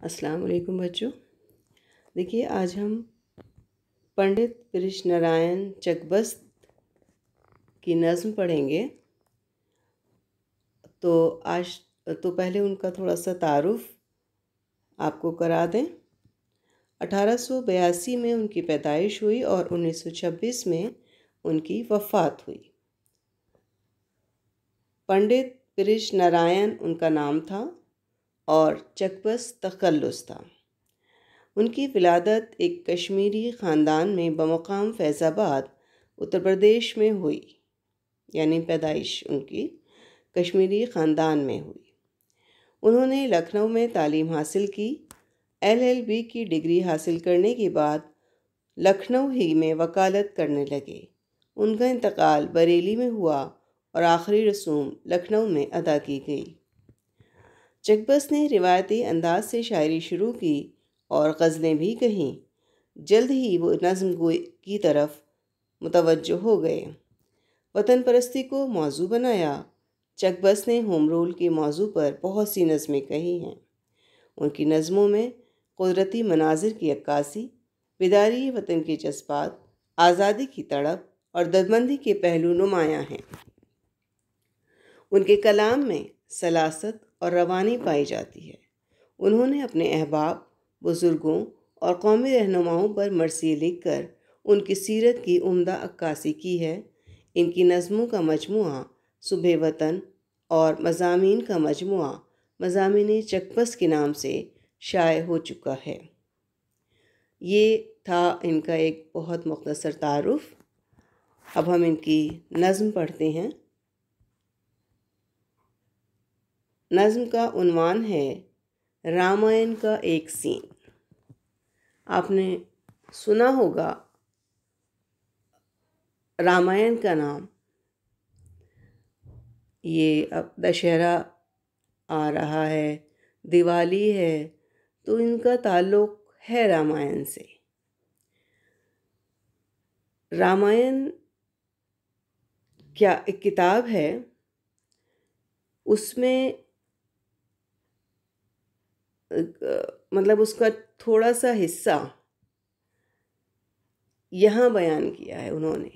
अस्सलाम वालेकुम बच्चों। देखिए, आज हम पंडित कृष्ण नारायण चकबस्त की नज़्म पढ़ेंगे। तो आज तो पहले उनका थोड़ा सा तारुफ आपको करा दें। 1882 में उनकी पैदाइश हुई और 1926 में उनकी वफ़ात हुई। पंडित कृष्ण नारायण उनका नाम था और चकबस्त तखल्लुस था। उनकी विलादत एक कश्मीरी ख़ानदान में बमुक़ाम फैज़ाबाद उत्तर प्रदेश में हुई, यानी पैदाइश उनकी कश्मीरी ख़ानदान में हुई। उन्होंने लखनऊ में तालीम हासिल की। LLB की डिग्री हासिल करने के बाद लखनऊ ही में वकालत करने लगे। उनका इंतकाल बरेली में हुआ और आखिरी रसूम लखनऊ में अदा की गई। चकबस्त ने रिवायती अंदाज से शायरी शुरू की और ग़ज़लें भी कहीं। जल्द ही वो नज़्म गोई की तरफ मुतवज्जो हो गए। वतन परस्ती को मौजू बनाया। चकबस्त ने होम रूल के मौजू पर बहुत सी नज़में कही हैं। उनकी नज़मों में कुदरती मनाजिर की अक्कासी, बेदारी वतन के जज्बात, आज़ादी की तड़प और दर्दमंदी के पहलू नुमायाँ हैं। उनके कलाम में सलासत और रवानी पाई जाती है। उन्होंने अपने अहबाब, बुज़ुर्गों और कौमी रहनुमाओं पर मरसी लिखकर उनकी सीरत की उम्दा अक्कासी की है। इनकी नज़मों का मजमुआ सुबह वतन और मज़ामीन का मजमुआ मज़ामीन चकबस्त के नाम से शाये हो चुका है। ये था इनका एक बहुत मुख्तसर तारुफ। अब हम इनकी नज़्म पढ़ते हैं। नज़्म का उन्वान है रामायण का एक सीन। आपने सुना होगा रामायण का नाम। ये अब दशहरा आ रहा है, दिवाली है, तो इनका ताल्लुक़ है रामायण से। रामायण क्या एक किताब है, उसमें मतलब उसका थोड़ा सा हिस्सा यहाँ बयान किया है उन्होंने।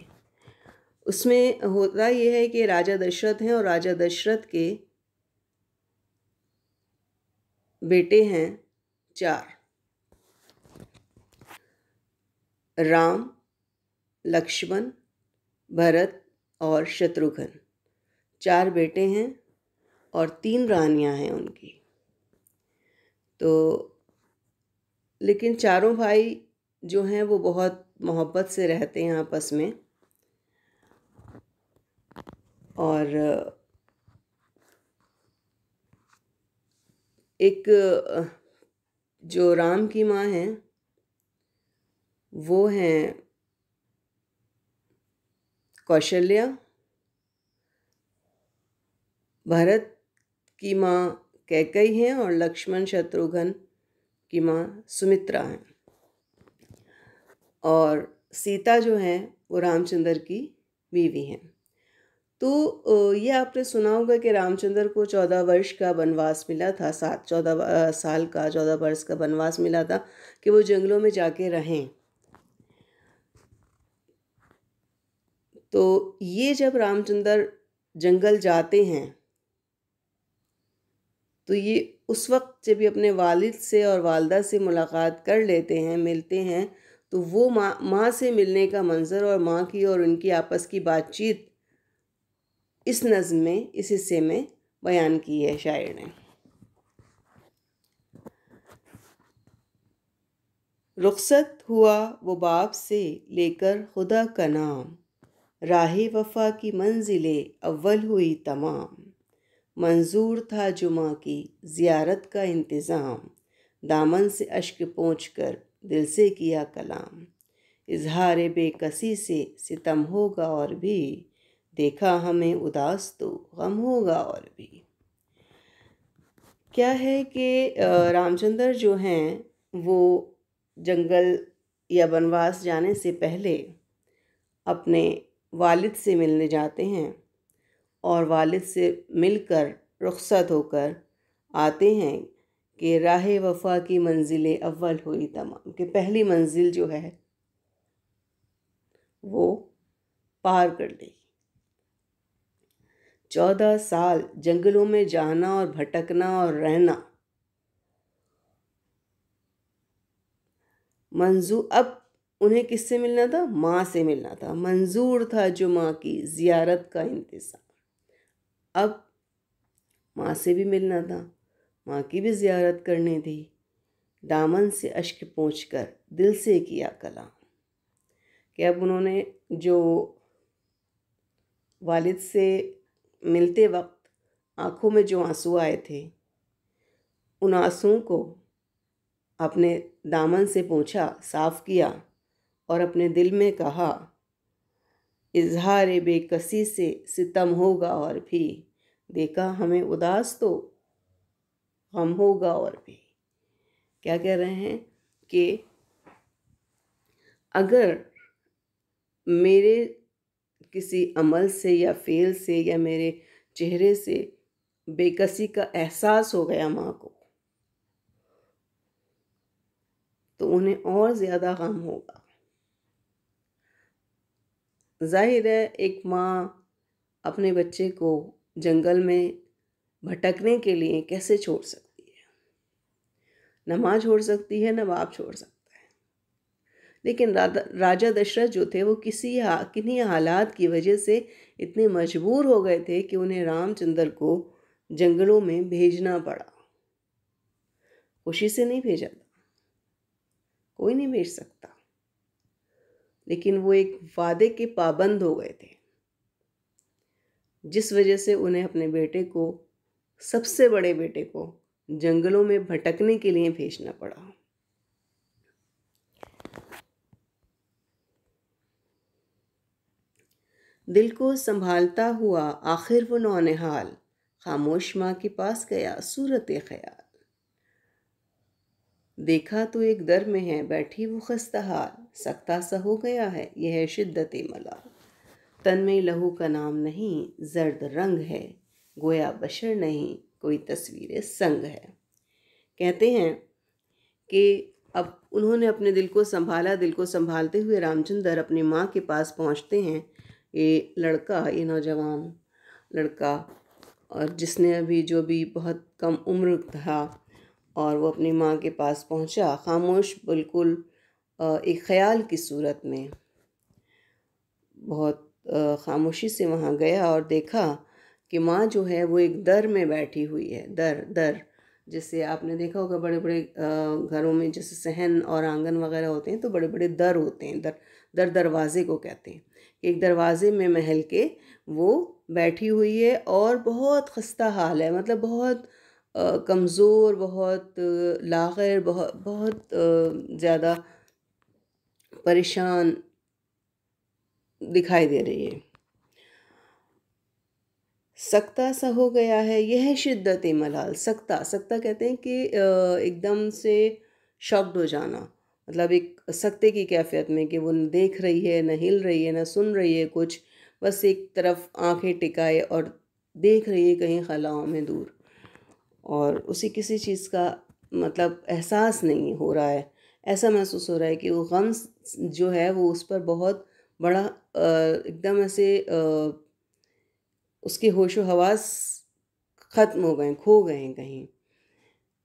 उसमें होता यह है कि राजा दशरथ हैं और राजा दशरथ के बेटे हैं 4, राम, लक्ष्मण, भरत और शत्रुघ्न। 4 बेटे हैं और 3 रानियां हैं उनकी। तो लेकिन चारों भाई जो हैं वो बहुत मोहब्बत से रहते हैं आपस में। और एक जो राम की माँ हैं वो हैं कौशल्या, भरत की माँ कैकेयी हैं और लक्ष्मण शत्रुघ्न की माँ सुमित्रा हैं। और सीता जो हैं वो रामचंद्र की बीवी हैं। तो ये आपने सुना होगा कि रामचंद्र को 14 वर्ष का वनवास मिला था, 14 साल का 14 वर्ष का वनवास मिला था कि वो जंगलों में जाके रहें। तो ये जब रामचंद्र जंगल जाते हैं तो ये उस वक्त जब ये अपने वालिद से और वालदा से मुलाकात कर लेते हैं, मिलते हैं, तो वो माँ से मिलने का मंज़र और माँ की और उनकी आपस की बातचीत इस नज़्म में, इस हिस्से में बयान की है शायर ने। रुखसत हुआ वो बाप से लेकर खुदा का नाम, राहे वफ़ा की मंजिले अव्वल हुई तमाम। मंजूर था जुमा की ज़ियारत का इंतज़ाम, दामन से अश्क पोंछ कर दिल से किया कलाम। इजहार बेकसी से सितम होगा और भी, देखा हमें उदास तो गम होगा और भी। क्या है कि रामचंद्र जो हैं वो जंगल या वनवास जाने से पहले अपने वालिद से मिलने जाते हैं और वालिद से मिलकर रुखसत होकर आते हैं कि राह वफा की मंजिल अव्वल हुई तमाम, कि पहली मंजिल जो है वो पार कर ली। 14 साल जंगलों में जाना और भटकना और रहना मंजूर, अब उन्हें किससे मिलना था? माँ से मिलना था। मंजूर था जो माँ की ज़ियारत का इंतज़ार। अब माँ से भी मिलना था, माँ की भी ज़ियारत करनी थी। दामन से अश्क पोंछकर दिल से किया कलाम, कि अब उन्होंने जो वालिद से मिलते वक्त आँखों में जो आंसू आए थे, उन आंसुओं को अपने दामन से पोंछा, साफ किया और अपने दिल में कहा, इजहार बेकसी से सितम होगा और भी, देखा हमें उदास तो गम होगा और भी। क्या कह रहे हैं कि अगर मेरे किसी अमल से या फेल से या मेरे चेहरे से बेकसी का एहसास हो गया माँ को, तो उन्हें और ज़्यादा गम होगा। जाहिर है एक माँ अपने बच्चे को जंगल में भटकने के लिए कैसे छोड़ सकती है? न माँ छोड़ सकती है, न बाप छोड़ सकता है। लेकिन राजा दशरथ जो थे वो किन्हीं हालात की वजह से इतने मजबूर हो गए थे कि उन्हें रामचंद्र को जंगलों में भेजना पड़ा। खुशी से नहीं भेजा था, कोई नहीं भेज सकता, लेकिन वो एक वादे के पाबंद हो गए थे, जिस वजह से उन्हें अपने बेटे को, सबसे बड़े बेटे को, जंगलों में भटकने के लिए भेजना पड़ा। दिल को संभालता हुआ आखिर वो नौनिहाल, खामोश माँ के पास गया सूरत ख्याल। देखा तो एक दर में है बैठी वो खस्ता हाल, सख्ता सा हो गया है यह है शिद्दत मलाल। तन में लहू का नाम नहीं जर्द रंग है, गोया बशर नहीं कोई तस्वीर संग है। कहते हैं कि अब उन्होंने अपने दिल को संभाला। दिल को संभालते हुए रामचंद्र अपनी माँ के पास पहुँचते हैं। ये लड़का, ये नौजवान लड़का, और जिसने अभी जो भी बहुत कम उम्र था, और वो अपनी माँ के पास पहुँचा खामोश, बिल्कुल एक ख्याल की सूरत में, बहुत खामोशी से वहाँ गया और देखा कि माँ जो है वो एक दर में बैठी हुई है। दर जैसे आपने देखा होगा बड़े बड़े घरों में जैसे सहन और आंगन वगैरह होते हैं तो बड़े बड़े दर होते हैं। दरवाजे को कहते हैं। एक दरवाजे में महल के वो बैठी हुई है और बहुत खस्ता हाल है, मतलब बहुत कमज़ोर, बहुत लाग़िर, बहुत ज़्यादा परेशान दिखाई दे रही है। सख्ता सा हो गया है यह शिद्दत मलाल। सख्ता कहते हैं कि एकदम से शॉक्ड हो जाना, मतलब एक सख्ते की कैफियत में कि वो न देख रही है, न हिल रही है, न सुन रही है कुछ, बस एक तरफ आंखें टिकाए और देख रही है कहीं खलाओं में दूर, और उसे किसी चीज़ का मतलब एहसास नहीं हो रहा है। ऐसा महसूस हो रहा है कि वो गम जो है वो उस पर बहुत बड़ा एकदम ऐसे उसके होशो हवास ख़त्म हो गए, खो गए हैं कहीं,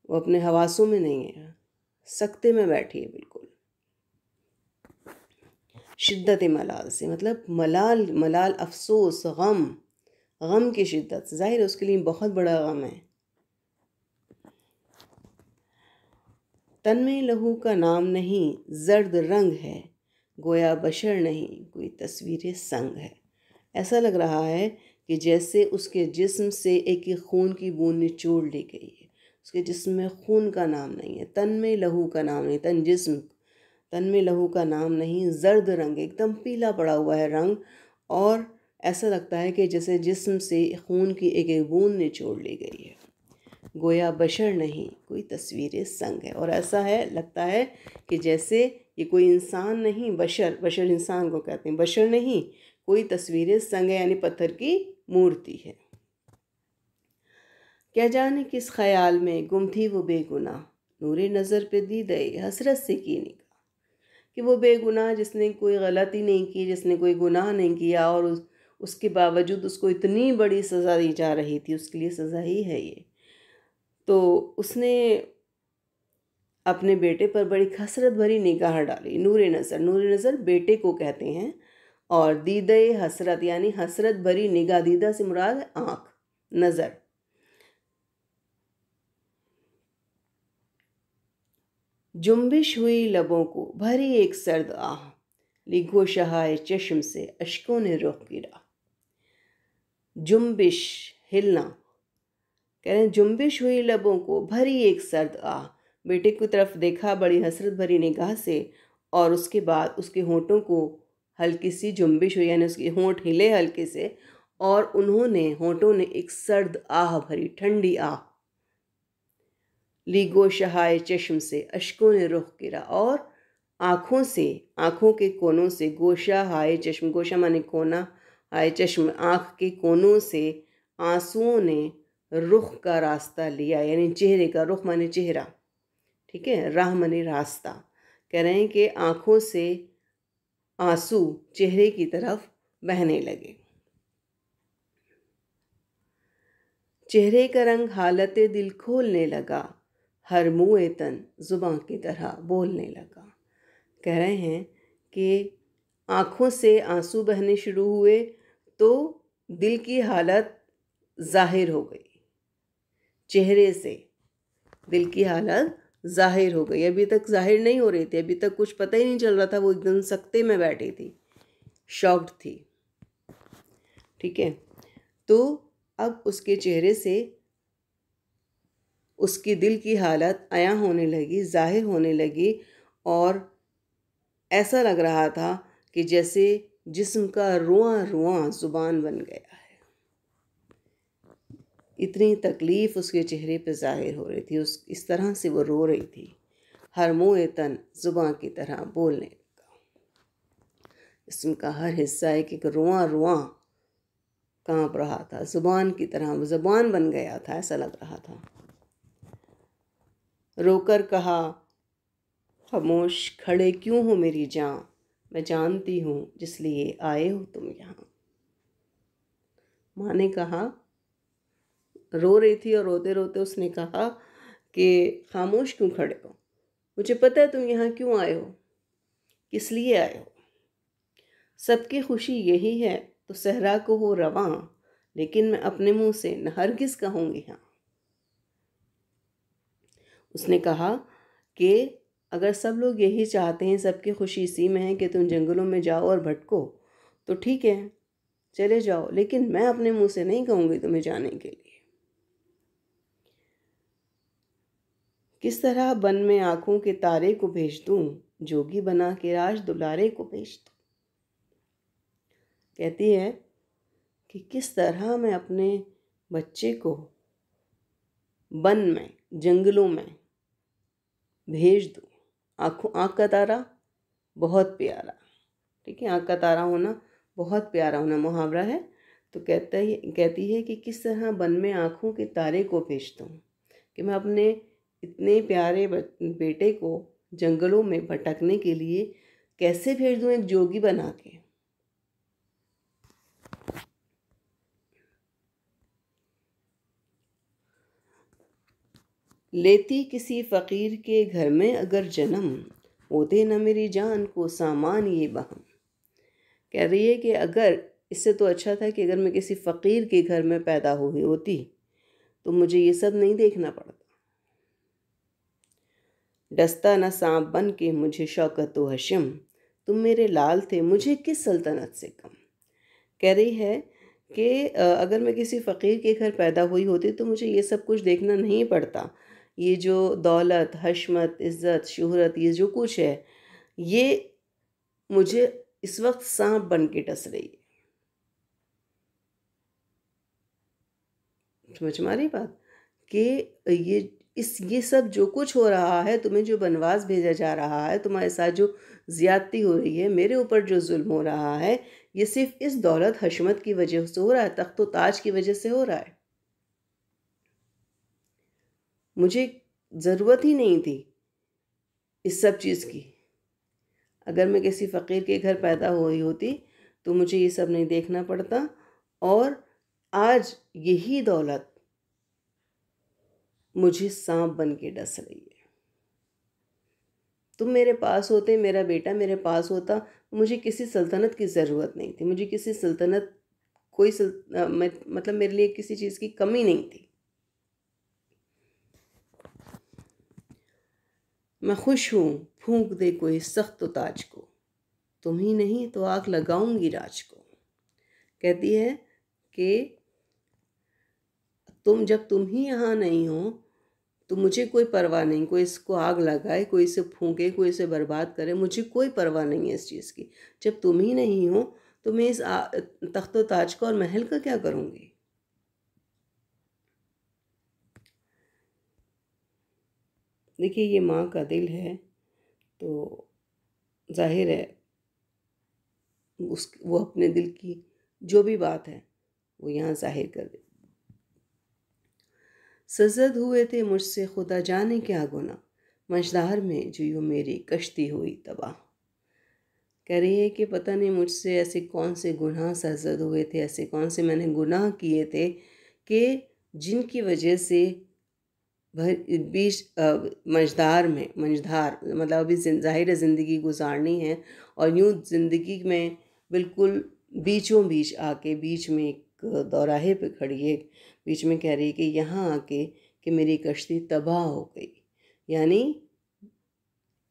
वो अपने हवासों में नहीं है, सख्ते में बैठी है बिल्कुल। शिद्दत मलाल से मतलब मलाल अफसोस, गम की शिद्दत, ज़ाहिर है उसके लिए बहुत बड़ा गम है। तन में लहू का नाम नहीं जर्द रंग है, गोया बशर नहीं कोई तस्वीर संग है। ऐसा लग रहा है कि जैसे उसके जिस्म से एक एक खून की बूंद निचोड़ ली गई है। उसके जिस्म में खून का नाम नहीं है, तन में लहू का नाम नहीं, तन में लहू का नाम नहीं, जर्द रंग, एकदम पीला पड़ा हुआ है रंग, और ऐसा लगता है कि जैसे जिस्म से खून की एक एक बूंद निचोड़ ली गई है। गोया बशर नहीं कोई तस्वीर संग है, और ऐसा है, लगता है कि जैसे ये कोई इंसान नहीं, बशर इंसान को कहते हैं, बशर नहीं कोई तस्वीर संग है, यानी पत्थर की मूर्ति है। क्या जाने किस ख्याल में गुम थी वो बेगुनाह, नूरे नज़र पे दी दे हसरत से की निगाह। कि वो बेगुनाह, जिसने कोई गलती नहीं की, जिसने कोई गुनाह नहीं किया, और उसके बावजूद उसको इतनी बड़ी सज़ा दी जा रही थी, उसके लिए सज़ा ही है ये। तो उसने अपने बेटे पर बड़ी हसरत भरी निगाह डाली। नूरे नज़र बेटे को कहते हैं, और दीदे हसरत यानी हसरत भरी निगाह। दीदा से मुराद है आँख, नज़र। जुम्बिश हुई लबों को भरी एक सर्द आह, लिखो शहाए चश्म से अश्कों ने रुख गिरा। जुम्बिश, हिलना। कह रहे हैं जुम्बिश हुई लबों को भरी एक सर्द आह। बेटे की तरफ देखा बड़ी हसरत भरी निगाह से, और उसके बाद उसके होंठों को हल्की सी जुम्बिश हुई, यानी उसके होंठ हिले हल्के से, और होंठों ने एक सर्द आह भरी, ठंडी आह। ली गोशहाए चश्म से अश्कों ने रुख गिरा, और आँखों के कोनों से, गोशा हाय चश्म, गोशा माने कोना, हाय चश्म आँख के कोनों से आंसुओं ने रुख का रास्ता लिया, यानी चेहरे का, रुख माने चेहरा, ठीक है, राह माने रास्ता। कह रहे हैं कि आँखों से आंसू चेहरे की तरफ बहने लगे। चेहरे का रंग हालते दिल खोलने लगा, हर मुए तन जुबां की तरह बोलने लगा। कह रहे हैं कि आँखों से आंसू बहने शुरू हुए तो दिल की हालत जाहिर हो गई, चेहरे से दिल की हालत जाहिर हो गई। अभी तक जाहिर नहीं हो रही थी, अभी तक कुछ पता ही नहीं चल रहा था, वो एकदम सकते में बैठी थी, शॉक्ड थी, ठीक है। तो अब उसके चेहरे से उसकी दिल की हालत अया होने लगी, जाहिर होने लगी, और ऐसा लग रहा था कि जैसे जिस्म का रुआं रुआं ज़ुबान बन गया है। इतनी तकलीफ़ उसके चेहरे पे ज़ाहिर हो रही थी, इस तरह से वो रो रही थी। हर मुए तन ज़ुबान की तरह बोलने लगा। जिस्म का हर हिस्सा एक रुआं रुआं काँप रहा था, ज़ुबान की तरह ज़ुबान बन गया था, ऐसा लग रहा था। रोकर कहा, खामोश खड़े क्यों हो मेरी जान, मैं जानती हूँ जिस लिए आए हो तुम यहाँ। माँ ने कहा, रो रही थी, और रोते रोते उसने कहा कि खामोश क्यों खड़े हो, मुझे पता है तुम यहाँ क्यों आए हो, किस लिए आए हो। सबकी खुशी यही है तो सहरा को हो रवां, लेकिन मैं अपने मुंह से न हरगिज़ कहूँगी हाँ। उसने कहा कि अगर सब लोग यही चाहते हैं, सबकी खुशी इसी में है कि तुम जंगलों में जाओ और भटको, तो ठीक है, चले जाओ, लेकिन मैं अपने मुंह से नहीं कहूँगी तुम्हें जाने के लिए। किस तरह बन में आँखों के तारे को भेज दूँ, जोगी बना के राज दुलारे को भेज दूँ। कहती है कि किस तरह मैं अपने बच्चे को वन में, जंगलों में भेज दूँ। आँख का तारा बहुत प्यारा, ठीक है, आँख का तारा होना बहुत प्यारा होना मुहावरा है। तो कहती है कि किस तरह वन में आँखों के तारे को भेज दूँ, कि मैं अपने इतने प्यारे बेटे को जंगलों में भटकने के लिए कैसे भेज दूँ, एक जोगी बना के। लेती किसी फ़कीर के घर में अगर जन्म, होते न मेरी जान को सामान ये बहम। कह रही है कि अगर इससे तो अच्छा था कि अगर मैं किसी फ़कीर के घर में पैदा हुई होती तो मुझे ये सब नहीं देखना पड़ता। डसता न सांप बन के मुझे शौकत व हशम, तुम मेरे लाल थे मुझे किस सल्तनत से कम। कह रही है कि अगर मैं किसी फ़कीर के घर पैदा हुई होती तो मुझे ये सब कुछ देखना नहीं पड़ता। ये जो दौलत, हशमत, इज़्ज़त, शोहरत, ये जो कुछ है, ये मुझे इस वक्त सांप बन के डस रही है। समझ में आ रही बात कि ये सब जो कुछ हो रहा है, तुम्हें जो बनवास भेजा जा रहा है, तुम्हारे साथ जो ज़्यादती हो रही है, मेरे ऊपर जो जुल्म हो रहा है, ये सिर्फ इस दौलत हशमत की वजह से हो रहा है, तख्त व ताज की वजह से हो रहा है। मुझे ज़रूरत ही नहीं थी इस सब चीज़ की। अगर मैं किसी फ़कीर के घर पैदा हुई होती तो मुझे ये सब नहीं देखना पड़ता, और आज यही दौलत मुझे सांप बन के डस रही है। तुम मेरे पास होते, मेरा बेटा मेरे पास होता, मुझे किसी सल्तनत की ज़रूरत नहीं थी, मुझे किसी सल्तनत मतलब मेरे लिए किसी चीज़ की कमी नहीं थी। मैं खुश हूँ फूंक दे कोई सख्त ताज को, तुम ही नहीं तो आग लगाऊंगी राज को। कहती है कि तुम ही यहाँ नहीं हो तो मुझे कोई परवाह नहीं, कोई इसको आग लगाए, कोई इसे फूंके, कोई इसे बर्बाद करे, मुझे कोई परवाह नहीं है इस चीज़ की। जब तुम ही नहीं हो तो मैं इस तख्त ताज का और महल का क्या करूँगी। देखिए, ये माँ का दिल है तो जाहिर है वो अपने दिल की जो भी बात है वो यहाँ जाहिर कर दे। सजद हुए थे मुझसे खुदा जाने क्या गुनाह, मझधार में जो यूँ मेरी कश्ती हुई तबाह। कह रही है कि पता नहीं मुझसे ऐसे कौन से गुनाह सरजद हुए थे, ऐसे कौन से मैंने गुनाह किए थे कि जिनकी वजह से मंझधार मतलब अभी ज़ाहिर है ज़िंदगी गुजारनी है, और यूँ ज़िंदगी में बिल्कुल बीचों बीच आके, बीच में एक दौराहे पे खड़ी है, बीच में कह रही है कि यहाँ आके कि मेरी कश्ती तबाह हो गई। यानी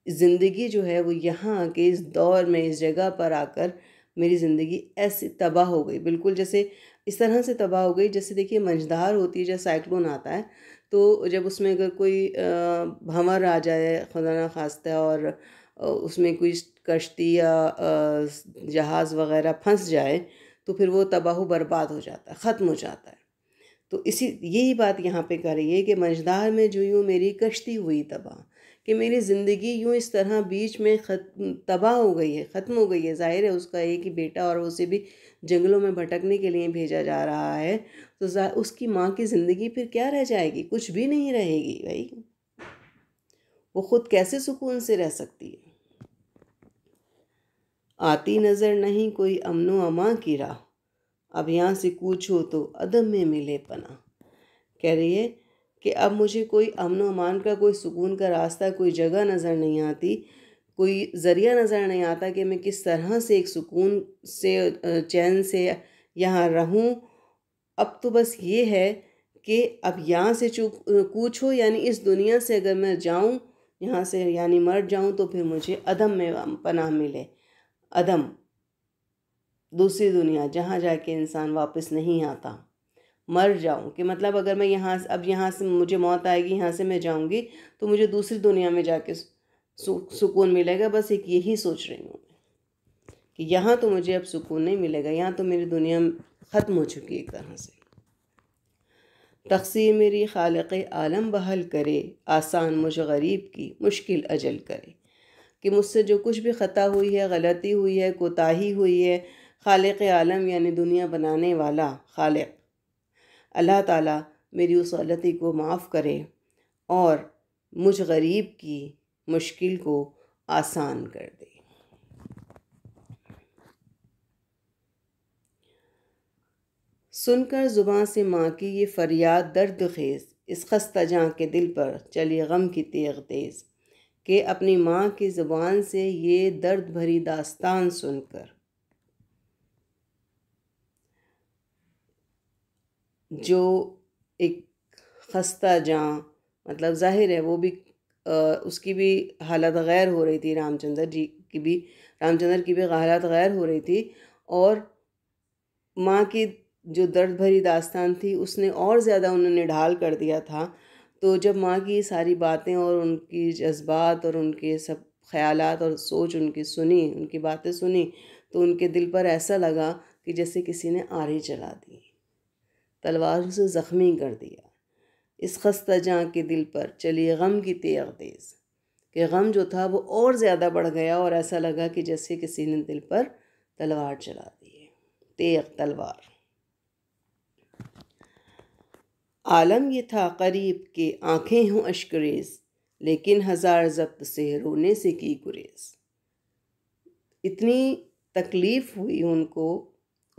ज़िंदगी जो है वो यहाँ आके इस दौर में, इस जगह पर आकर मेरी ज़िंदगी ऐसे तबाह हो गई, बिल्कुल जैसे इस तरह से तबाह हो गई जैसे देखिए मंझधार होती है, जब साइक्लोन आता है तो जब उसमें अगर कोई भंवर आ जाए खुदा ना खास्ता, और उसमें कोई कश्ती या जहाज़ वगैरह फंस जाए तो फिर वो तबाह बर्बाद हो जाता है, ख़त्म हो जाता है। तो इसी यही बात यहाँ पे कर रही है कि मंझधार में जो यूँ मेरी कश्ती हुई तबाह, कि मेरी ज़िंदगी यूँ इस तरह बीच में तबाह हो गई है, ख़त्म हो गई है। ज़ाहिर है उसका एक ही बेटा और उसे भी जंगलों में भटकने के लिए भेजा जा रहा है, तो उसकी माँ की ज़िंदगी फिर क्या रह जाएगी, कुछ भी नहीं रहेगी भाई। वो ख़ुद कैसे सुकून से रह सकती है। आती नज़र नहीं कोई अमनो अमा की राह, अब यहाँ से कूचो तो अदम में मिले पना। कह रही है कि अब मुझे कोई अमन व अमान का, कोई सुकून का रास्ता, कोई जगह नज़र नहीं आती, कोई ज़रिया नज़र नहीं आता कि मैं किस तरह से एक सुकून से, चैन से यहाँ रहूं। अब तो बस ये है कि अब यहाँ से कूच हो, यानी इस दुनिया से अगर मैं जाऊं यहाँ से, यानी मर जाऊं, तो फिर मुझे अदम में पनाह मिले। अदम, दूसरी दुनिया जहाँ जाके इंसान वापस नहीं आता। मर जाऊं कि मतलब अगर मैं यहाँ से मुझे मौत आएगी, यहाँ से मैं जाऊंगी तो मुझे दूसरी दुनिया में जाके सुकून मिलेगा। बस एक यही सोच रही हूँ कि यहाँ तो मुझे अब सुकून नहीं मिलेगा, यहाँ तो मेरी दुनिया ख़त्म हो चुकी है एक तरह से। तक़सीर मेरी खालिक़ आलम बहल करे, आसान मुझ गरीब की मुश्किल अजल करे। कि मुझसे जो कुछ भी ख़ता हुई है, गलती हुई है, कोताही हुई है, खालिक़ आलम यानी दुनिया बनाने वाला खालिक़ अल्लाह ताला मेरी उस गलती को माफ़ करे और मुझ गरीब की मुश्किल को आसान कर दे। सुनकर ज़ुबान से माँ की ये फ़रियाद दर्द खेज़, इस खस्ता जाँ के दिल पर चली गम की तेग़ तेज़। कि अपनी माँ की ज़ुबान से ये दर्द भरी दास्तान सुनकर जो एक खस्ता जाँ, मतलब ज़ाहिर है वो भी उसकी भी हालत गैर हो रही थी, रामचंद्र की भी हालत गैर हो रही थी, और माँ की जो दर्द भरी दास्तान थी उसने और ज़्यादा उन्होंने ढाल कर दिया था। तो जब माँ की सारी बातें और उनकी जज्बात और उनके सब ख़यालात और सोच उनकी बातें सुनी, तो उनके दिल पर ऐसा लगा कि जैसे किसी ने आरी चला दी, तलवार से ज़ख्मी कर दिया। इस खस्ता जाँ के दिल पर चली गम की तेग़ तेज़, कि गम जो था वो और ज़्यादा बढ़ गया और ऐसा लगा कि जैसे किसी ने दिल पर तलवार चला दी है, तेग़ तलवार। आलम ये था करीब के आंखें हों अश्करेज़, लेकिन हज़ार ज़ब्त से रोने से की गुरेज़। इतनी तकलीफ़ हुई उनको,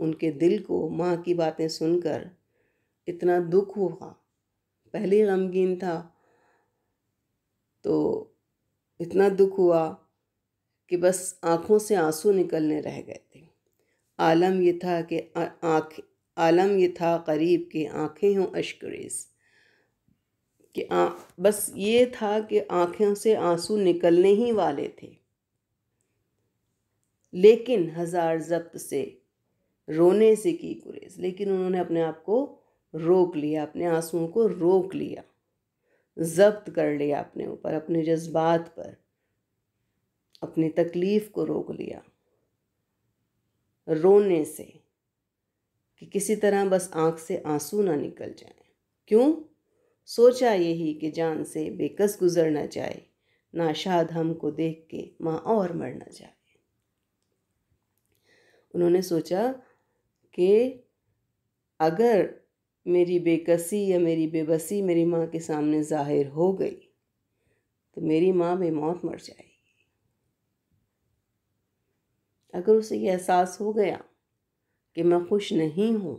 उनके दिल को माँ की बातें सुनकर इतना दुख हुआ। पहले गमगीन था तो इतना दुख हुआ कि बस आँखों से आंसू निकलने रह गए थे। आलम ये था कि आलम ये था करीब के आंखें हों अश्करेज़, कि बस ये था कि आँखों से आंसू निकलने ही वाले थे, लेकिन हज़ार ज़ब्त से रोने से की गुरेज़। लेकिन उन्होंने अपने आप को रोक लिया, अपने आंसुओं को रोक लिया, ज़ब्त कर लिया अपने ऊपर, अपने जज्बात पर, अपनी तकलीफ़ को रोक लिया रोने से, कि किसी तरह बस आँख से आंसू ना निकल जाएं। क्यों? सोचा यही कि जान से बेकस गुजर न जाए, नाशाद हमको देख के माँ और मर न जाए। उन्होंने सोचा कि अगर मेरी बेकसी या मेरी बेबसी मेरी माँ के सामने ज़ाहिर हो गई तो मेरी माँ बेमौत मर जाएगी। अगर उसे ये एहसास हो गया कि मैं खुश नहीं हूँ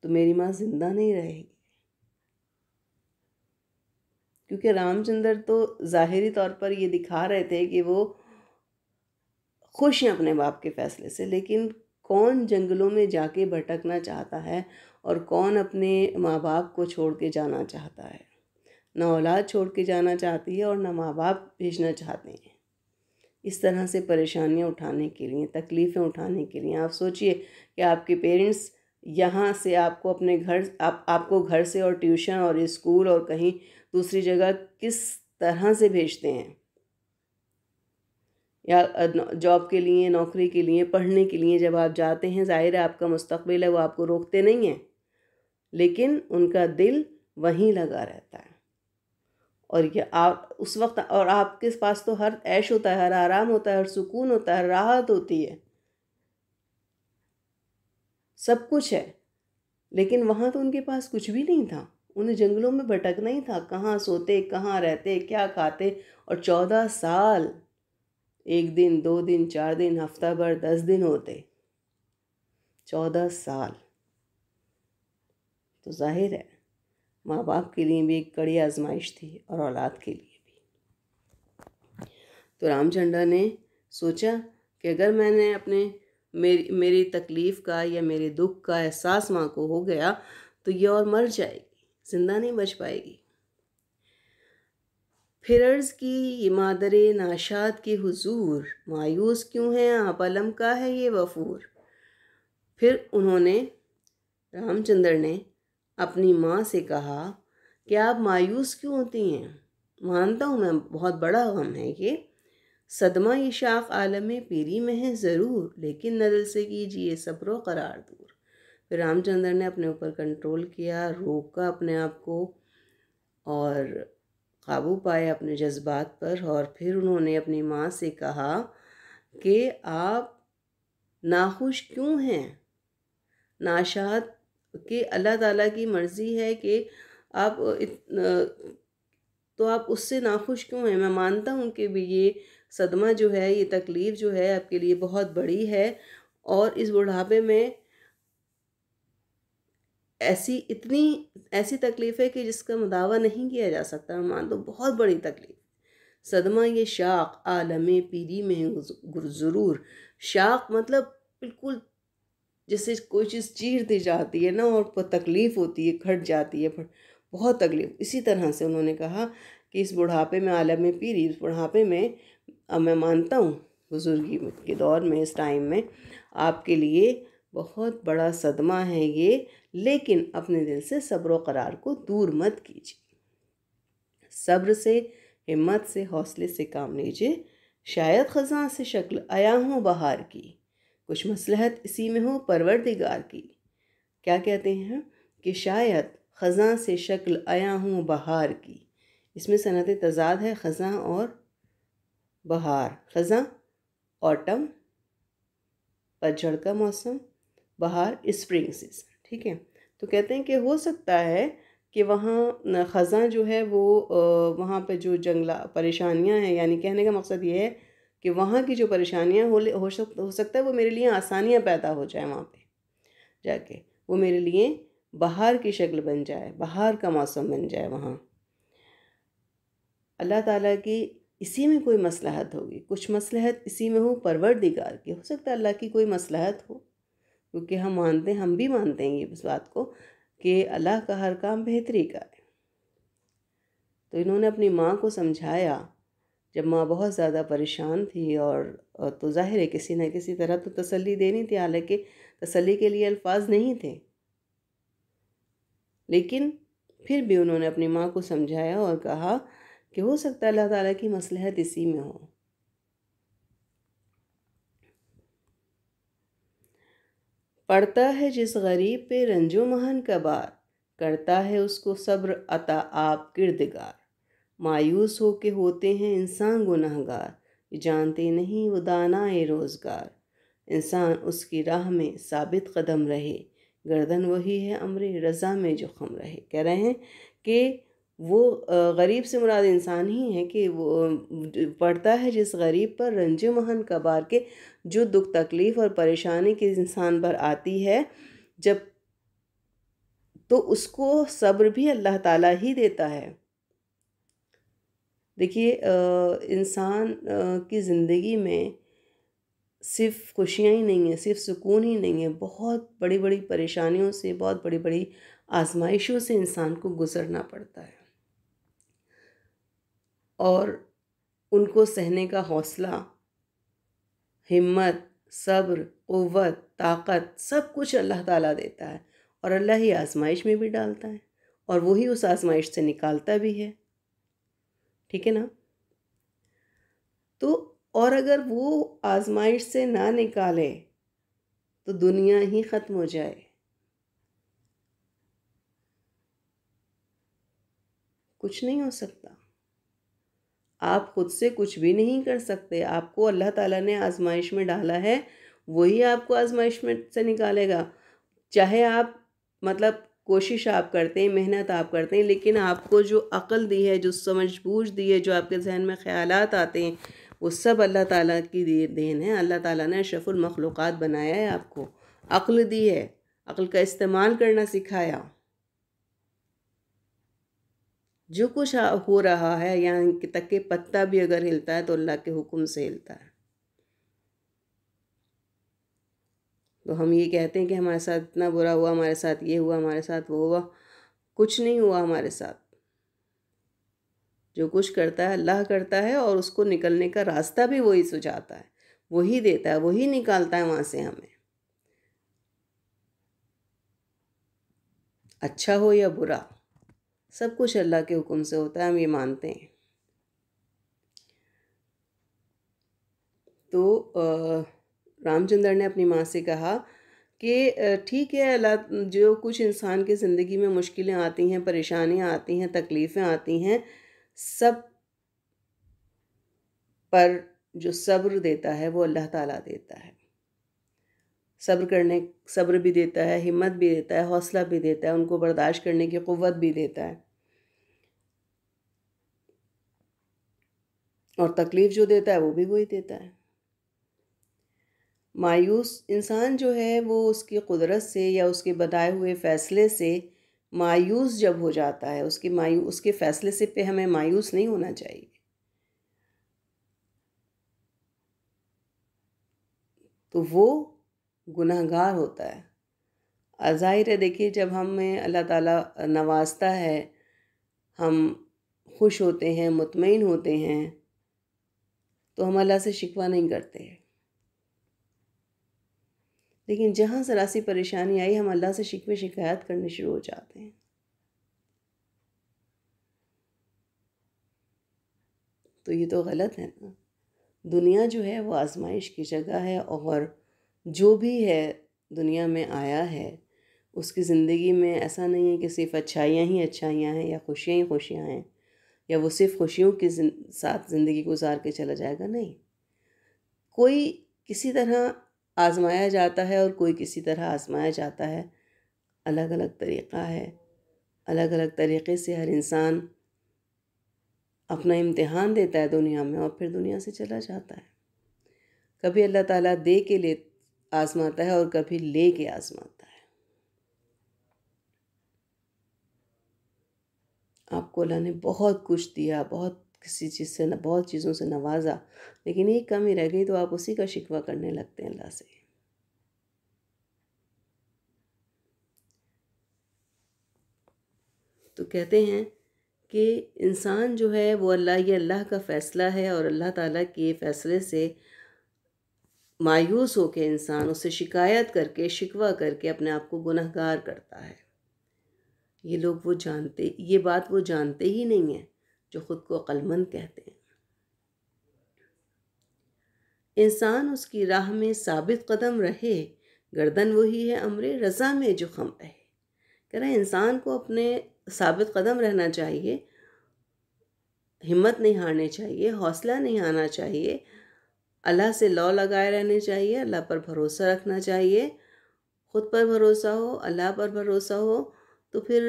तो मेरी माँ जिंदा नहीं रहेगी। क्योंकि रामचंद्र तो ज़ाहिरी तौर पर ये दिखा रहे थे कि वो खुश हैं अपने बाप के फैसले से, लेकिन कौन जंगलों में जाके भटकना चाहता है और कौन अपने माँ बाप को छोड़ के जाना चाहता है। ना औलाद छोड़ के जाना चाहती है और ना माँ बाप भेजना चाहते हैं। इस तरह से परेशानियाँ उठाने के लिए, तकलीफ़ें उठाने के लिए आप सोचिए कि आपके पेरेंट्स यहाँ से आपको अपने घर आपको घर से और ट्यूशन और स्कूल और कहीं दूसरी जगह किस तरह से भेजते हैं, या जॉब के लिए, नौकरी के लिए, पढ़ने के लिए जब आप जाते हैं, ज़ाहिर है आपका मुस्तकबिल है, वो आपको रोकते नहीं हैं, लेकिन उनका दिल वहीं लगा रहता है। और ये आप उस वक्त, और आपके पास तो हर ऐश होता है, हर आराम होता है, हर सुकून होता है, हर राहत होती है, सब कुछ है, लेकिन वहाँ तो उनके पास कुछ भी नहीं था। उन्हें जंगलों में भटकना ही था, कहाँ सोते, कहाँ रहते, क्या खाते। और 14 साल, 1 दिन, 2 दिन, 4 दिन, हफ्ता भर, 10 दिन होते, 14 साल। तो जाहिर है माँ बाप के लिए भी एक कड़ी आजमाइश थी और औलाद के लिए भी। तो रामचंद्र ने सोचा कि अगर मैंने अपने मेरी तकलीफ़ का या मेरे दुख का एहसास माँ को हो गया तो ये और मर जाएगी, जिंदा नहीं बच पाएगी। फिर अर्ज़ की ये मादरे नाशाद के हुजूर, मायूस क्यों हैं आप, अलम का है ये वफूर। फिर उन्होंने, रामचंद्र ने अपनी माँ से कहा कि आप मायूस क्यों होती हैं, मानता हूँ मैं बहुत बड़ा गम है ये, सदमा ये शाख आलम पीरी में है ज़रूर, लेकिन न दिल से कीजिए सब्रो करार दूर। फिर रामचंद्र ने अपने ऊपर कंट्रोल किया, रोका अपने आप को और काबू पाया अपने जज्बात पर। और फिर उन्होंने अपनी माँ से कहा कि आप नाखुश क्यों हैं, नाशाद, कि अल्लाह ताला की मर्ज़ी है कि आप तो आप उससे नाखुश क्यों हैं। मैं मानता हूँ कि भी ये सदमा जो है, ये तकलीफ़ जो है आपके लिए बहुत बड़ी है, और इस बुढ़ापे में ऐसी तकलीफ़ है कि जिसका मुदावा नहीं किया जा सकता। मैं मानता हूँ बहुत बड़ी तकलीफ़। सदमा ये शाख आलम पीरी में ज़रूर, शाख मतलब बिल्कुल जैसे कोई चीज़ चीर दी जाती है ना और तकलीफ़ होती है, खट जाती है, बहुत तकलीफ़। इसी तरह से उन्होंने कहा कि इस बुढ़ापे में, आलम पीरी, इस बुढ़ापे में, अब मैं मानता हूँ बुजुर्गी के दौर में, इस टाइम में आपके लिए बहुत बड़ा सदमा है ये, लेकिन अपने दिल से सब्र व करार को दूर मत कीजिए, सब्र से, हिम्मत से, हौसले से काम लीजिए। शायद ख़ज़ां से शक्ल आया हूँ बहार की, कुछ मसलहत इसी में हो परवरदिगार की। क्या कहते हैं कि शायद ख़ज़ां से शक्ल आया हूँ बहार की, इसमें सनत तज़ाद है, ख़ज़ां और बहार। ख़ज़ां ऑटम, पतझड़ का मौसम, बाहर स्प्रिंग सीजन, ठीक है। तो कहते हैं कि हो सकता है कि वहाँ ख़ज़ां जो है वो वहाँ पे जो जंगला परेशानियाँ हैं, यानी कहने का मकसद ये है कि वहाँ की जो परेशानियाँ हो सकता है वो मेरे लिए आसानियाँ पैदा हो जाए वहाँ पे जाके, वो मेरे लिए बाहर की शक्ल बन जाए, बाहर का मौसम बन जाए वहाँ। अल्लाह ताला की इसी में कोई मसलहत होगी, कुछ मसलहत इसी में हो परवरदिगार की, हो सकता है अल्लाह की कोई मसलहत हो, क्योंकि हम भी मानते हैं ये इस बात को कि अल्लाह का हर काम बेहतरी का है। तो इन्होंने अपनी माँ को समझाया जब माँ बहुत ज़्यादा परेशान थी, और तो ज़ाहिर है किसी न किसी तरह तो तसल्ली देनी थी, हालांकि तसल्ली के लिए अल्फाज नहीं थे, लेकिन फिर भी उन्होंने अपनी माँ को समझाया और कहा कि हो सकता है अल्लाह ताला की मसलहत इसी में हो। पड़ता है जिस गरीब पे रंजो महन का बार, करता है उसको सब्र अता आप किरदगार। मायूस हो के होते हैं इंसान गुनहगार, जानते नहीं वो दानाए रोज़गार। इंसान उसकी राह में साबित कदम रहे, गर्दन वही है अमरे रज़ा में जो खम रहे। कह रहे हैं कि वो गरीब से मुराद इंसान ही है कि वो पड़ता है जिस गरीब पर रंजो महन कबार के, जो दुख तकलीफ़ और परेशानी के इंसान पर आती है जब, तो उसको सब्र भी अल्लाह ताला ही देता है। देखिए इंसान की ज़िंदगी में सिर्फ़ खुशियाँ ही नहीं हैं, सिर्फ़ सुकून ही नहीं है, बहुत बड़ी-बड़ी परेशानियों से, बहुत बड़ी-बड़ी आज़माइशों से इंसान को गुज़रना पड़ता है, और उनको सहने का हौसला, हिम्मत, सब्र, क़ुव्वत, ताकत सब कुछ अल्लाह ताला देता है, और अल्लाह ही आज़माइश में भी डालता है और वही उस आज़माइश से निकालता भी है, ठीक है ना? तो और अगर वो आज़माइश से ना निकाले तो दुनिया ही ख़त्म हो जाए, कुछ नहीं हो सकता। आप खुद से कुछ भी नहीं कर सकते, आपको अल्लाह ताला ने आज़माइश में डाला है, वही आपको आज़माइश में से निकालेगा। चाहे आप मतलब कोशिश आप करते हैं, मेहनत आप करते हैं, लेकिन आपको जो अक़ल दी है, जो समझ-बूझ दी है, जो आपके ज़हन में ख़यालात आते हैं, वो सब अल्लाह ताला की देन है। अल्लाह ताला ने अशरफुल मखलूक़ात बनाया है, आपको अक़ल दी है, अक़ल का इस्तेमाल करना सिखाया। जो कुछ हो रहा है, यहाँ तक कि पत्ता भी अगर हिलता है तो अल्लाह के हुक्म से हिलता है। तो हम ये कहते हैं कि हमारे साथ इतना बुरा हुआ, हमारे साथ ये हुआ, हमारे साथ वो हुआ, कुछ नहीं हुआ हमारे साथ। जो कुछ करता है अल्लाह करता है, और उसको निकलने का रास्ता भी वही सुझाता है, वही देता है, वही निकालता है वहाँ से हमें, अच्छा हो या बुरा, सब कुछ अल्लाह के हुक्म से होता है, हम ये मानते हैं। तो रामचंद्र ने अपनी माँ से कहा कि ठीक है अल्लाह, जो कुछ इंसान की ज़िंदगी में मुश्किलें आती हैं, परेशानियाँ आती हैं, तकलीफ़ें आती हैं, सब पर जो सब्र देता है वो अल्लाह ताला देता है। सब्र भी देता है, हिम्मत भी देता है, हौसला भी देता है, उनको बर्दाश्त करने की क़ुव्वत भी देता है, और तकलीफ़ जो देता है वो भी वही देता है। मायूस इंसान जो है वो उसकी कुदरत से या उसके बताए हुए फ़ैसले से मायूस जब हो जाता है, उसके फ़ैसले से पे हमें मायूस नहीं होना चाहिए। तो वो गुनहगार होता है। ज़ाहिर है देखिए, जब हमें अल्लाह ताला नवाज़ता है, हम खुश होते हैं, मुतमईन होते हैं, तो हम अल्लाह से शिकवा नहीं करते। लेकिन जहाँ ज़रा-सी परेशानी आई, हम अल्लाह से शिकवे शिकायत करने शुरू हो जाते हैं। तो ये तो गलत है ना। दुनिया जो है वो आज़माइश की जगह है, और जो भी है दुनिया में आया है, उसकी ज़िंदगी में ऐसा नहीं है कि सिर्फ़ अच्छाइयाँ ही अच्छाइयाँ हैं या खुशियाँ ही खुशियाँ हैं, या वो सिर्फ़ खुशियों के साथ ज़िंदगी गुजार के चला जाएगा, नहीं। कोई किसी तरह आजमाया जाता है और कोई किसी तरह आजमाया जाता है। अलग अलग तरीक़ा है, अलग अलग तरीक़े से हर इंसान अपना इम्तिहान देता है दुनिया में और फिर दुनिया से चला जाता है। कभी अल्लाह ताला दे के ले आजमाता है और कभी ले के आजमाता है। आपको अल्लाह ने बहुत कुछ दिया, बहुत किसी चीज़ से बहुत चीज़ों से नवाजा, लेकिन एक कमी रह गई तो आप उसी का शिकवा करने लगते हैं अल्लाह से। तो कहते हैं कि इंसान जो है वो ये अल्लाह का फ़ैसला है और अल्लाह ताला के फ़ैसले से मायूस होकर इंसान उससे शिकायत करके शिकवा करके अपने आप को गुनहगार करता है। ये बात वो जानते ही नहीं है जो ख़ुद को अक्लमंद कहते हैं। इंसान उसकी राह में साबित कदम रहे, गर्दन वही है अमरे रज़ा में जो खम रहे। कह रहे हैं इंसान को अपने साबित कदम रहना चाहिए, हिम्मत नहीं हारनी चाहिए, हौसला नहीं आना चाहिए, अल्लाह से लौ लगाए रहने चाहिए, अल्लाह पर भरोसा रखना चाहिए। ख़ुद पर भरोसा हो, अल्लाह पर भरोसा हो तो फिर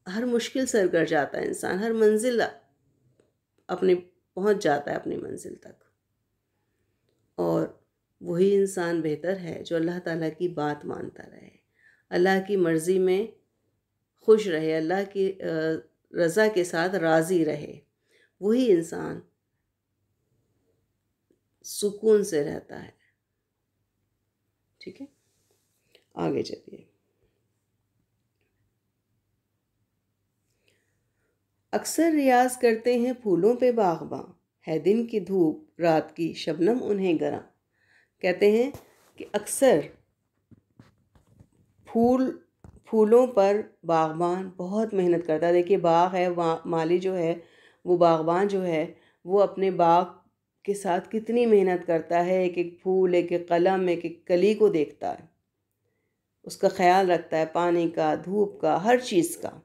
हर मुश्किल सर कर जाता है इंसान, हर मंजिल अपनी पहुंच जाता है अपनी मंजिल तक। और वही इंसान बेहतर है जो अल्लाह ताला की बात मानता रहे, अल्लाह की मर्ज़ी में खुश रहे, अल्लाह की रज़ा के साथ राज़ी रहे। वही इंसान सुकून से रहता है। ठीक है, आगे चलिए। अक्सर रियाज करते हैं फूलों पे बाग़बां, है दिन की धूप रात की शबनम उन्हें गरां। कहते हैं कि अक्सर फूलों पर बाग़बान बहुत मेहनत करता है। देखिए बाग़ है, माली जो है वो बाग़बान जो है वो अपने बाग़ के साथ कितनी मेहनत करता है, एक एक फूल, एक एक कलम, एक एक कली को देखता है, उसका ख्याल रखता है, पानी का, धूप का, हर चीज़ का।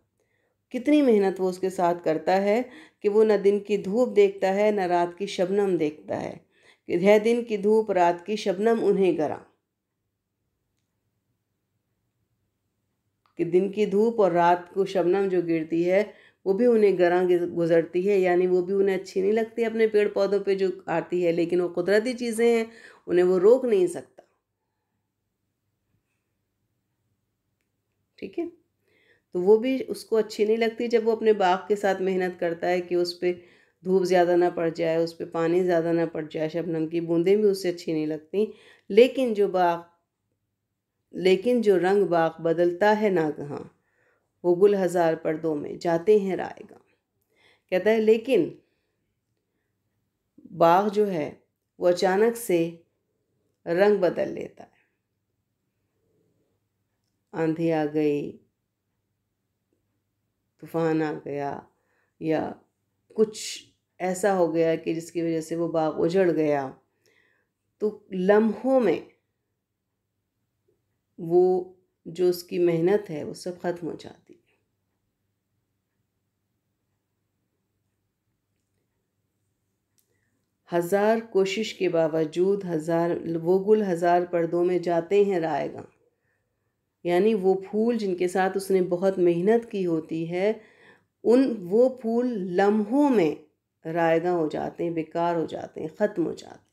कितनी मेहनत वो उसके साथ करता है कि वो न दिन की धूप देखता है न रात की शबनम देखता है, कि है दिन की धूप रात की शबनम उन्हें गरां। कि दिन की धूप और रात को शबनम जो गिरती है वो भी उन्हें गरां गुजरती है, यानी वो भी उन्हें अच्छी नहीं लगती अपने पेड़ पौधों पे जो आती है, लेकिन वो कुदरती चीज़ें हैं, उन्हें वो रोक नहीं सकता। ठीक है, तो वो भी उसको अच्छी नहीं लगती जब वो अपने बाग के साथ मेहनत करता है कि उस पर धूप ज़्यादा ना पड़ जाए, उस पर पानी ज़्यादा ना पड़ जाए, शबनम की बूंदें भी उससे अच्छी नहीं लगती। लेकिन जो रंग बाग बदलता है नागहां, वो गुल हज़ार पर्दों में जाते हैं रायगा। कहता है लेकिन बाग जो है वो अचानक से रंग बदल लेता है। आंधी आ गई, तूफान आ गया, या कुछ ऐसा हो गया कि जिसकी वजह से वो बाग उजड़ गया, तो लम्हों में वो जो उसकी मेहनत है वो सब ख़त्म हो जाती है। हज़ार कोशिश के बावजूद वो गुल हज़ार पर्दों में जाते हैं रायगा, यानी वो फूल जिनके साथ उसने बहुत मेहनत की होती है, वो फूल लम्हों में रायगा हो जाते हैं, बेकार हो जाते हैं, ख़त्म हो जाते हैं।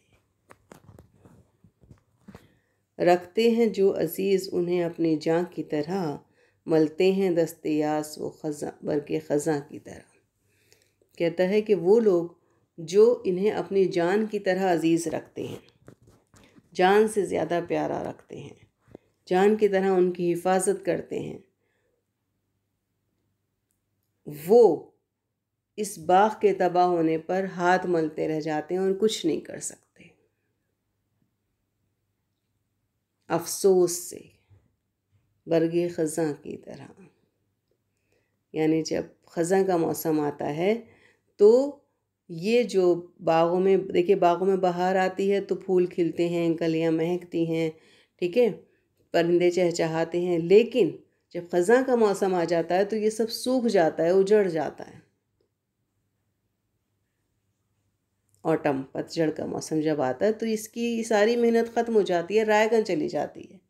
रखते हैं जो अज़ीज़ उन्हें अपनी जान की तरह, मलते हैं दस्तयास वो बरके ख़ज़ां की तरह। कहता है कि वो लोग जो इन्हें अपनी जान की तरह अज़ीज़ रखते हैं, जान से ज़्यादा प्यारा रखते हैं, जान की तरह उनकी हिफाजत करते हैं, वो इस बाग के तबाह होने पर हाथ मलते रह जाते हैं और कुछ नहीं कर सकते। अफसोस से बरगे ख़ज़ां की तरह, यानी जब ख़ज़ां का मौसम आता है तो ये जो बागों में, देखिए बागों में बहार आती है तो फूल खिलते हैं, कलियां महकती हैं, ठीक है, परिंदे चहचहाते हैं, लेकिन जब ख़ज़ां का मौसम आ जाता है तो ये सब सूख जाता है, उजड़ जाता है। ऑटम, पतझड़ का मौसम जब आता है तो इसकी सारी मेहनत ख़त्म हो जाती है, रायगन चली जाती है।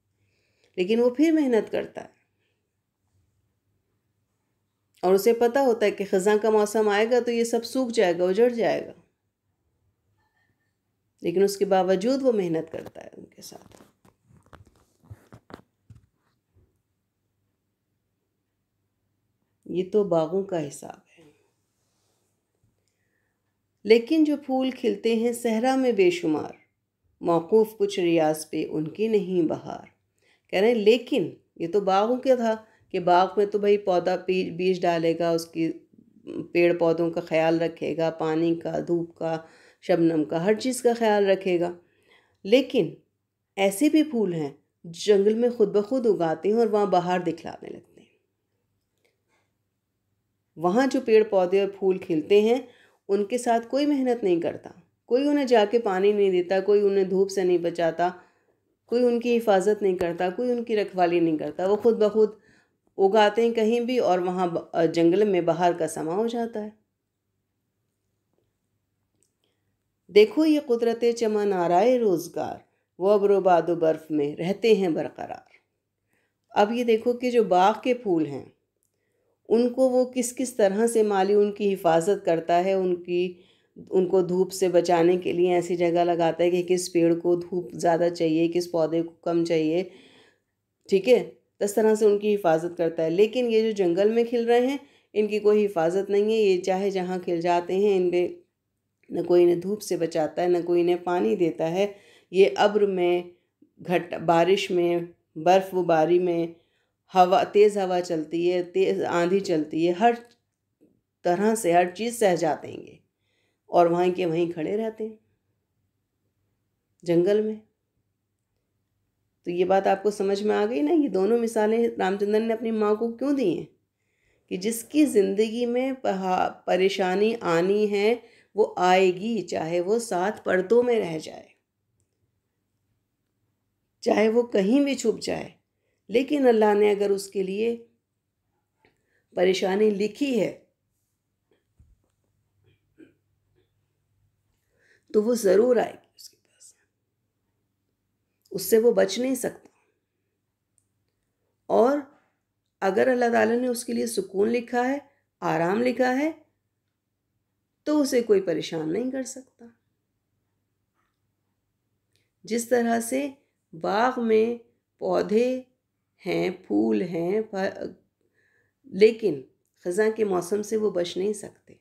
लेकिन वो फिर मेहनत करता है और उसे पता होता है कि ख़ज़ां का मौसम आएगा तो ये सब सूख जाएगा, उजड़ जाएगा, लेकिन उसके बावजूद वो मेहनत करता है उनके साथ। ये तो बागों का हिसाब है। लेकिन जो फूल खिलते हैं सहरा में बेशुमार, मौकूफ़ कुछ रियाज पे उनकी नहीं बहार। कह रहे हैं लेकिन ये तो बागों का था कि बाग में तो भाई पौधा बीज डालेगा, उसकी पेड़ पौधों का ख्याल रखेगा, पानी का, धूप का, शबनम का, हर चीज़ का ख्याल रखेगा। लेकिन ऐसे भी फूल हैं जंगल में खुद ब खुद उगाते हैं और वहाँ बाहर दिखलाने लगते हैं। वहाँ जो पेड़ पौधे और फूल खिलते हैं उनके साथ कोई मेहनत नहीं करता, कोई उन्हें जाके पानी नहीं देता, कोई उन्हें धूप से नहीं बचाता, कोई उनकी हिफाजत नहीं करता, कोई उनकी रखवाली नहीं करता। वो खुद ब खुद उगाते हैं कहीं भी और वहाँ जंगल में बाहर का समा हो जाता है। देखो ये कुदरत चमन आराए रोज़गार, वो अब्रो बादो बर्फ़ में रहते हैं बरकरार। अब ये देखो कि जो बाग के फूल हैं उनको वो किस किस तरह से माली उनकी हिफाजत करता है, उनको धूप से बचाने के लिए ऐसी जगह लगाता है कि किस पेड़ को धूप ज़्यादा चाहिए, किस पौधे को कम चाहिए, ठीक है, इस तरह से उनकी हिफाजत करता है। लेकिन ये जो जंगल में खिल रहे हैं इनकी कोई हिफाजत नहीं है, ये चाहे जहाँ खिल जाते हैं इनमें न कोई इन्हें धूप से बचाता है, न कोई इन्हें पानी देता है। ये अब्र में, बारिश में, बर्फ़बारी में, तेज़ हवा चलती है, तेज़ आंधी चलती है, हर तरह से हर चीज़ सह जाते हैं ये और वहीं के वहीं खड़े रहते हैं जंगल में। तो ये बात आपको समझ में आ गई ना, ये दोनों मिसालें रामचंद्र ने अपनी माँ को क्यों दी हैं कि जिसकी ज़िंदगी में परेशानी आनी है वो आएगी, चाहे वो 7 पर्दों में रह जाए, चाहे वो कहीं भी छुप जाए, लेकिन अल्लाह ने अगर उसके लिए परेशानी लिखी है तो वो ज़रूर आएगी उसके पास, उससे वो बच नहीं सकता। और अगर अल्लाह ताला ने उसके लिए सुकून लिखा है, आराम लिखा है, तो उसे कोई परेशान नहीं कर सकता। जिस तरह से बाग में पौधे हैं, फूल हैं, लेकिन ख़ज़ां के मौसम से वो बच नहीं सकते,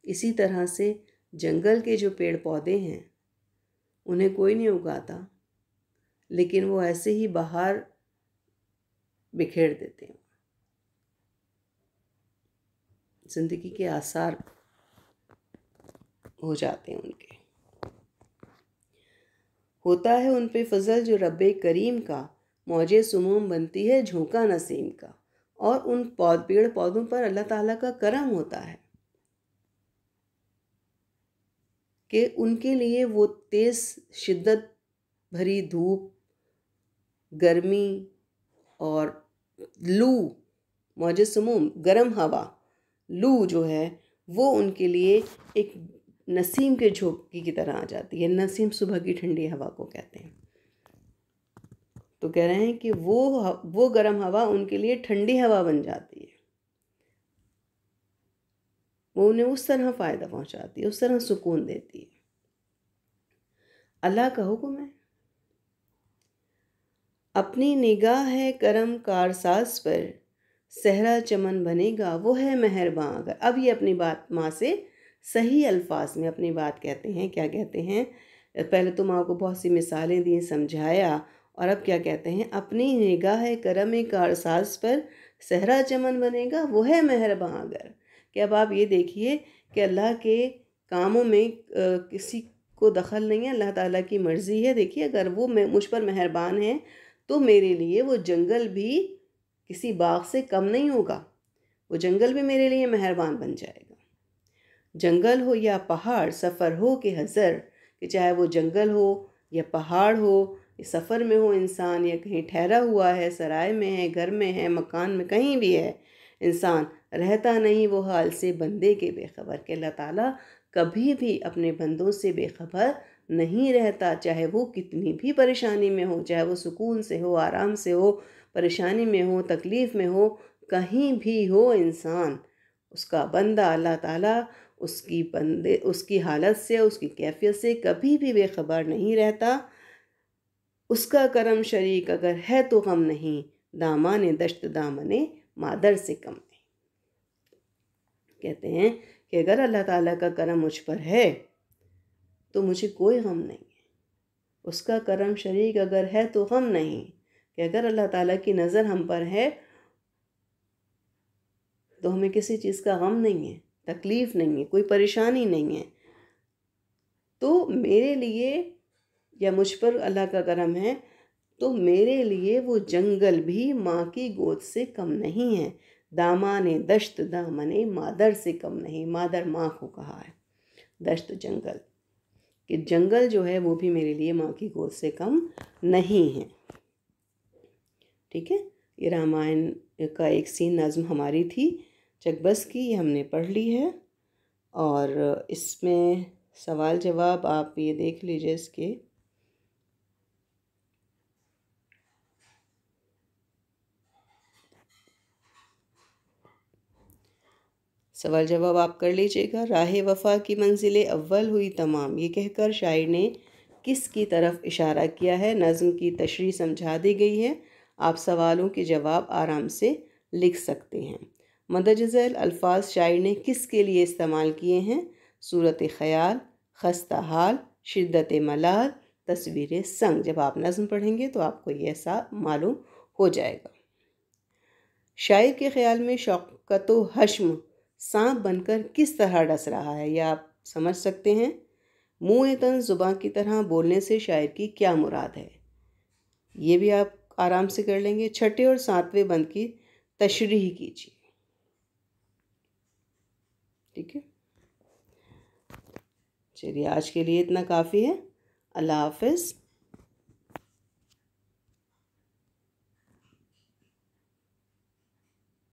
इसी तरह से जंगल के जो पेड़ पौधे हैं उन्हें कोई नहीं उगाता, लेकिन वो ऐसे ही बाहर बिखेर देते हैं, ज़िंदगी के आसार हो जाते हैं उनके। होता है उन पे फजल जो रब्बे करीम का, मौजे सुमूम बनती है झोंका नसीम का। और उन पेड़ पौधों पर अल्लाह ताला का करम होता है कि उनके लिए वो तेज़ शिद्दत भरी धूप, गर्मी और लू, मौजे सुमूम गर्म हवा, लू जो है वो उनके लिए एक नसीम के झोंके की तरह आ जाती है। नसीम सुबह की ठंडी हवा को कहते हैं। तो कह रहे हैं कि वो गर्म हवा उनके लिए ठंडी हवा बन जाती है, वो उन्हें उस तरह फ़ायदा पहुंचाती है, उस तरह सुकून देती है। अल्लाह का हुक्म है, अपनी निगाह है करम कारसाज पर, सहरा चमन बनेगा वो है मेहरबान अगर। अब ये अपनी बात माँ से सही अल्फाज में अपनी बात कहते हैं। क्या कहते हैं? पहले तो माँ को बहुत सी मिसालें दी, समझाया, और अब क्या कहते हैं? अपनी निगाह है करम कारसाज पर, सहरा चमन बनेगा वो है मेहरबान अगर। कि अब आप ये देखिए कि अल्लाह के कामों में किसी को दखल नहीं है, अल्लाह ताला की मर्ज़ी है। देखिए अगर वो मुझ पर मेहरबान है तो मेरे लिए वो जंगल भी किसी बाग से कम नहीं होगा, वो जंगल भी मेरे लिए मेहरबान बन जाएगा। जंगल हो या पहाड़, सफ़र हो कि हज़र, कि चाहे वो जंगल हो या पहाड़ हो, सफ़र में हो इंसान या कहीं ठहरा हुआ है, सराय में है, घर में है, मकान में, कहीं भी है, इंसान रहता नहीं वो हाल से बंदे के बेखबर, कि अल्लाह ताला कभी भी अपने बंदों से बेखबर नहीं रहता, चाहे वो कितनी भी परेशानी में हो, चाहे वो सुकून से हो, आराम से हो, परेशानी में हो, तकलीफ़ में हो, कहीं भी हो इंसान, उसका बंदा अल्लाह ताला उसकी हालत से, उसकी कैफियत से कभी भी बेखबर नहीं रहता। उसका करम शरीक अगर है तो गम नहीं, दामाने दश्त दामने मादर से कम नहीं। कहते हैं कि अगर अल्लाह ताला का करम मुझ पर है तो मुझे कोई गम नहीं है। उसका करम शरीक अगर है तो गम नहीं, कि अगर अल्लाह ताला की नज़र हम पर है तो हमें किसी चीज़ का गम नहीं है, तकलीफ़ नहीं है, कोई परेशानी नहीं है। तो मेरे लिए या मुझ पर अल्लाह का करम है तो मेरे लिए वो जंगल भी माँ की गोद से कम नहीं है। दामाने दश्त दामने मादर से कम नहीं, मादर माँ को कहा है, दश्त जंगल, कि जंगल जो है वो भी मेरे लिए माँ की गोद से कम नहीं है। ठीक है, ये रामायण का एक सीन नज़्म हमारी थी चकबस की, ये हमने पढ़ ली है। और इसमें सवाल जवाब आप ये देख लीजिए इसके। सवाल जवाब आप कर लीजिएगा। राह वफ़ा की मंजिलें अव्वल हुई तमाम, ये कहकर शायर ने किस की तरफ इशारा किया है? नज़्म की तशरीह समझा दी गई है, आप सवालों के जवाब आराम से लिख सकते हैं। मदजज़ैल अल्फाज शायर ने किस के लिए इस्तेमाल किए हैं? सूरत ख़याल, खस्ता हाल, शिद्दत मलाल, तस्वीर संग। जब आप नज़्म पढ़ेंगे तो आपको ये ऐसा मालूम हो जाएगा। शायर के ख्याल में शौकत व हश्म सांप बनकर किस तरह डस रहा है, यह आप समझ सकते हैं। मुँह तन ज़ुबान की तरह बोलने से शायर की क्या मुराद है, ये भी आप आराम से कर लेंगे। छठे और सातवें बंद की तशरीह कीजिए। ठीक है, चलिए आज के लिए इतना काफ़ी है। अल्लाह हाफ़िज़।